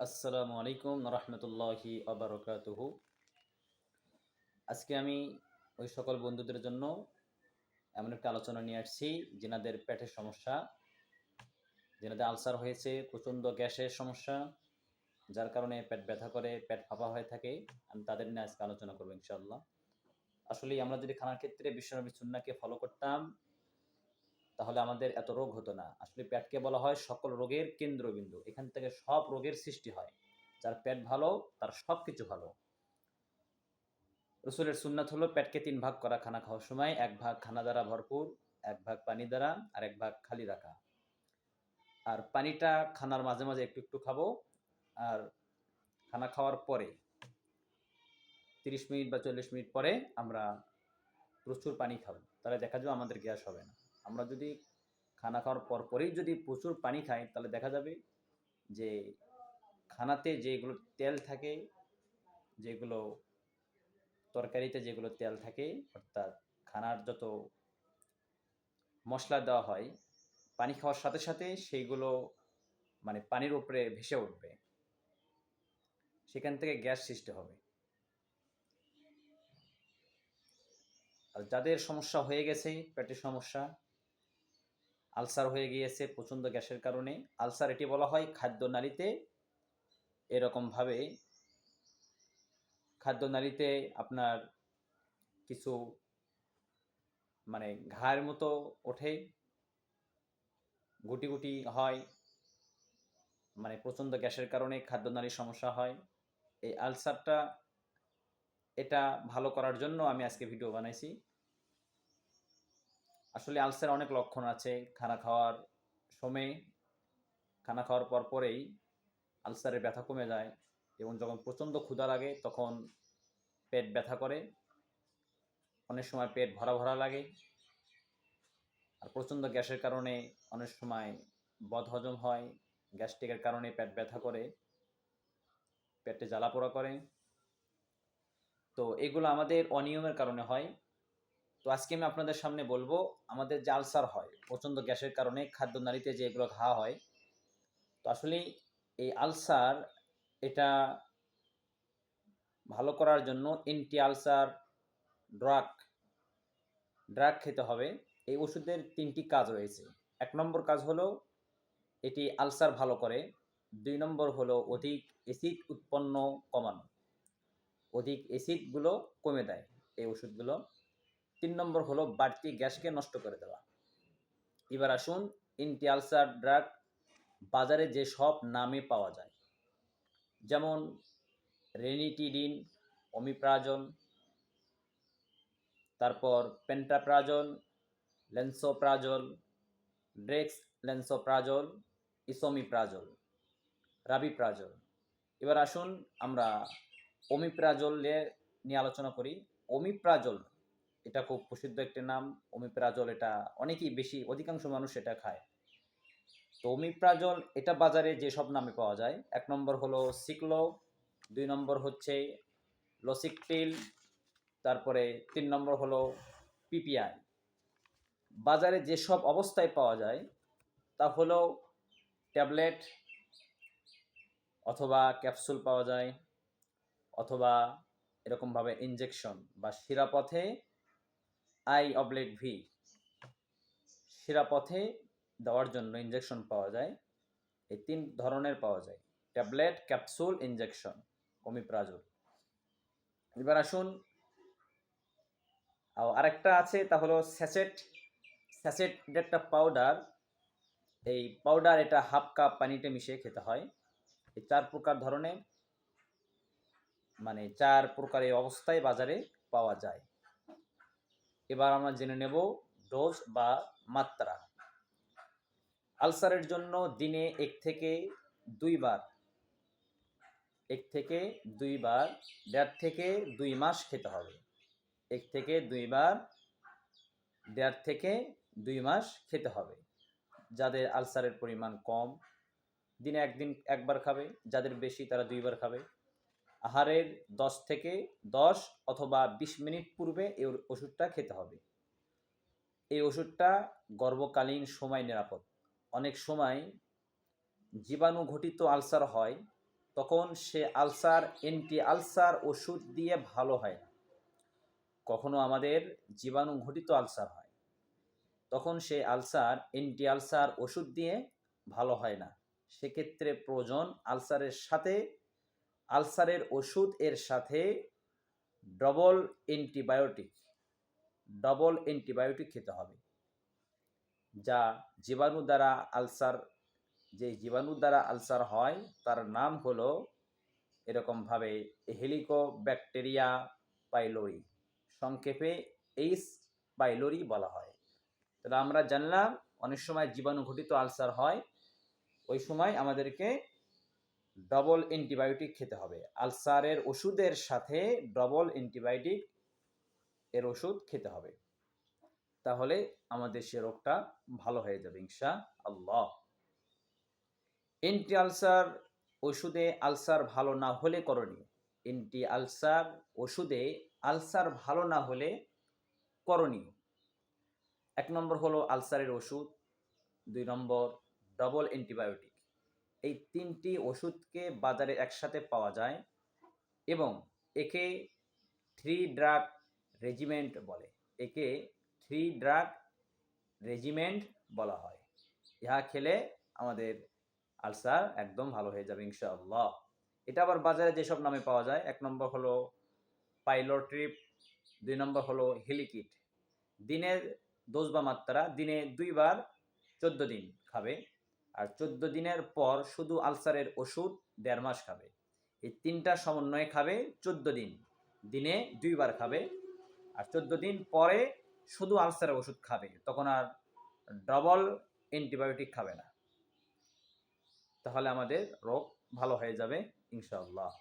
আসসালামু আলাইকুম রহমতুল্লাহি আবরকাতুহু। আজকে আমি ওই সকল বন্ধুদের জন্য এমন একটা আলোচনা নিয়ে আসছি যেনাদের পেটের সমস্যা, যেনাদের আলসার হয়েছে, প্রচণ্ড গ্যাসের সমস্যা, যার কারণে পেট ব্যথা করে, পেট ফাঁপা হয়ে থাকে। আমি তাদের নিয়ে আজকে আলোচনা করবো ইনশাআল্লাহ। আসলে আমরা যদি খানার ক্ষেত্রে বিশ্বনবী সুন্নাহকে ফলো করতাম তাহলে আমাদের এত রোগ হতো না। আসলে পেটকে বলা হয় সকল রোগের কেন্দ্রবিন্দু, এখান থেকে সব রোগের সৃষ্টি হয়। যার পেট ভালো তার সব কিছু ভালো। রসুলের সুন্নাত হলো পেটকে ৩ ভাগ করা খানা খাওয়ার সময়, ১ ভাগ খানা দ্বারা ভরপুর, ১ ভাগ পানি দ্বারা, আর ১ ভাগ খালি রাখা। আর পানিটা খানার মাঝে মাঝে একটু একটু খাবো। আর খানা খাওয়ার পরে ৩০ মিনিট বা ৪০ মিনিট পরে আমরা প্রচুর পানি খাবো, তাহলে দেখা যাবে আমাদের গ্যাস হবে না। আমরা যদি খানা খাওয়ার পরেই যদি প্রচুর পানি খাই তাহলে দেখা যাবে যে খানাতে যেগুলো তেল থাকে, যেগুলো তরকারিতে যেগুলো তেল থাকে, অর্থাৎ খানার যত মশলা দেওয়া হয়, পানি খাওয়ার সাথে সাথে সেইগুলো মানে পানির উপরে ভেসে উঠবে, সেখান থেকে গ্যাস সৃষ্টি হবে। আর যাদের সমস্যা হয়ে গেছে, পেটের সমস্যা, আলসার হয়ে গিয়েছে প্রচণ্ড গ্যাসের কারণে, আলসার এটি বলা হয় খাদ্যনালীতে এরকমভাবে খাদ্যনালীতে আপনার কিছু মানে ঘায়ের মতো ওঠে, গুটি গুটি হয়, মানে প্রচণ্ড গ্যাসের কারণে খাদ্যনালীর সমস্যা হয়। এই আলসারটা এটা ভালো করার জন্য আমি আজকে ভিডিও বানাইছি। আসলে আলসার অনেক লক্ষণ আছে। খানা খাওয়ার সময়, খানা খাওয়ার পরেই আলসারের ব্যথা কমে যায়, এবং যখন প্রচণ্ড ক্ষুধা লাগে তখন পেট ব্যথা করে, অনেক সময় পেট ভরা ভরা লাগে। আর প্রচণ্ড গ্যাসের কারণে অনেক সময় বদহজম হয়, গ্যাস্ট্রিকের কারণে পেট ব্যথা করে, পেটে জ্বালা পোড়া করে। তো এগুলো আমাদের অনিয়মের কারণে হয়। তো আজকে আমি আপনাদের সামনে বলবো আমাদের যে আলসার হয় প্রচণ্ড গ্যাসের কারণে, খাদ্যনালীতে যে এগুলো ঘা হয়, তো আসলে এই আলসার এটা ভালো করার জন্য অ্যান্টি আলসার ড্রাগ ড্রাগ খেতে হবে। এই ওষুধের ৩টি কাজ রয়েছে। ১ নম্বর কাজ হলো এটি আলসার ভালো করে। ২ নম্বর হলো অধিক অ্যাসিড উৎপন্ন কমানো, অধিক অ্যাসিডগুলো কমে দেয় এই ওষুধগুলো। ৩ নম্বর হলো বাড়তি গ্যাসকে নষ্ট করে দেওয়া। এবার আসুন, অ্যান্টি আলসার ড্রাগ বাজারে যে সব নামে পাওয়া যায়, যেমন রেনিটিডিন, অমিপ্রাজল, তারপর পেন্টাপ্রাজল, লেন্সোপ্রাজল, ড্রেক্স লেন্সোপ্রাজল, ইসোমিপ্রাজল, রাবিপ্রাজল। এবার আসুন আমরা অমিপ্রাজল নিয়ে আলোচনা করি। অমিপ্রাজল এটা খুব প্রসিদ্ধ একটি নাম। অমিপ্রাজল এটা অনেকেই অধিকাংশ মানুষ এটা খায়। তো অমিপ্রাজল এটা বাজারে যেসব নামে পাওয়া যায়, ১ নম্বর হলো সিক্লো, ২ নম্বর হচ্ছে লসিকটিল, তারপরে ৩ নম্বর হলো পিপিআই। বাজারে যেসব অবস্থায় পাওয়া যায় তা হলো ট্যাবলেট অথবা ক্যাপসুল পাওয়া যায়, অথবা এরকমভাবে ইনজেকশন বা শিরাপথে I/V শিরাপথে দেওয়ার জন্য ইনজেকশন পাওয়া যায়। এই ৩ ধরনের পাওয়া যায়: ট্যাবলেট, ক্যাপসুল, ইনজেকশন, অমিপ্রাজল। এবার আসুন আরেকটা আছে, তা হলো স্যাচেট। স্যাচেট এটা একটা পাউডার। এই পাউডার এটা 1/2 কাপ পানিতে মিশিয়ে খেতে হয়। এই ৪ প্রকার ধরনের মানে ৪ প্রকারের অবস্থায় বাজারে পাওয়া যায়। এবার আমরা জেনে নেব ডোজ বা মাত্রা। আলসারের জন্য দিনে ১ থেকে ২ বার, ১ থেকে ২ বার ১.৫ থেকে ২ মাস খেতে হবে। ১ থেকে ২ বার ১.৫ থেকে ২ মাস খেতে হবে। যাদের আলসারের পরিমাণ কম দিনে একবার খাবে, যাদের বেশি তারা ২ বার খাবে। আহারের ১০ অথবা ২০ মিনিট পূর্বে এই ওষুধটা খেতে হবে। এই ওষুধটা গর্ভকালীন সময় নিরাপদ। অনেক সময় জীবাণু ঘটিত আলসার হয়, তখন সে আলসার অ্যান্টি আলসার ওষুধ দিয়ে ভালো হয় না। কখনো আমাদের জীবাণু ঘটিত আলসার হয়, তখন সে আলসার অ্যান্টি আলসার ওষুধ দিয়ে ভালো হয় না। সেক্ষেত্রে প্রয়োজন আলসারের ওষুধ এর সাথে ডবল অ্যান্টিবায়োটিক খেতে হবে। যা জীবাণু দ্বারা আলসার হয় তার নাম হলো এরকমভাবে হেলিকোব্যাকটেরিয়া পাইলোরি, সংক্ষেপে এইচ পাইলোরি বলা হয়। তাহলে আমরা জানলাম অনেক সময় জীবাণু ঘটিত আলসার হয়, ওই সময় আমাদেরকে ডবল অ্যান্টিবায়োটিক খেতে হবে। আলসারের ওষুধের সাথে ডবল অ্যান্টিবায়োটিক এর ওষুধ খেতে হবে, তাহলে আমাদের সে রোগটা ভালো হয়ে যাবে ইনশাআল্লাহ। অ্যান্টি আলসার ওষুধে আলসার ভালো না হলে করণীয়। অ্যান্টি আলসার ওষুধে আলসার ভালো না হলে করণীয়: 1 নম্বর হলো আলসারের ওষুধ, 2 নম্বর ডবল অ্যান্টিবায়োটিক। এই 3টি ওষুধকে বাজারে একসাথে পাওয়া যায় এবং একে 3 ড্রাগ রেজিমেন্ট বলে। একে 3 ড্রাগ রেজিমেন্ট বলা হয়। ইহা খেলে আমাদের আলসার একদম ভালো হয়ে যাবে ইনশাআল্লাহ। এটা আবার বাজারে যেসব নামে পাওয়া যায়: 1 নম্বর হলো পাইলোট্রিপ, 2 নম্বর হলো হেলিকিট। দিনের ডোজ বা মাত্রা: দিনে 2 বার 14 দিন খাবে, আর 14 দিনের পর শুধু আলসারের ওষুধ 1.5 মাস খাবে। এই 3টা সমন্বয়ে খাবে 14 দিন, দিনে 2 বার খাবে, আর 14 দিন পরে শুধু আলসারের ওষুধ খাবে, তখন আর ডবল অ্যান্টিবায়োটিক খাবে না। তাহলে আমাদের রোগ ভালো হয়ে যাবে ইনশাআল্লাহ।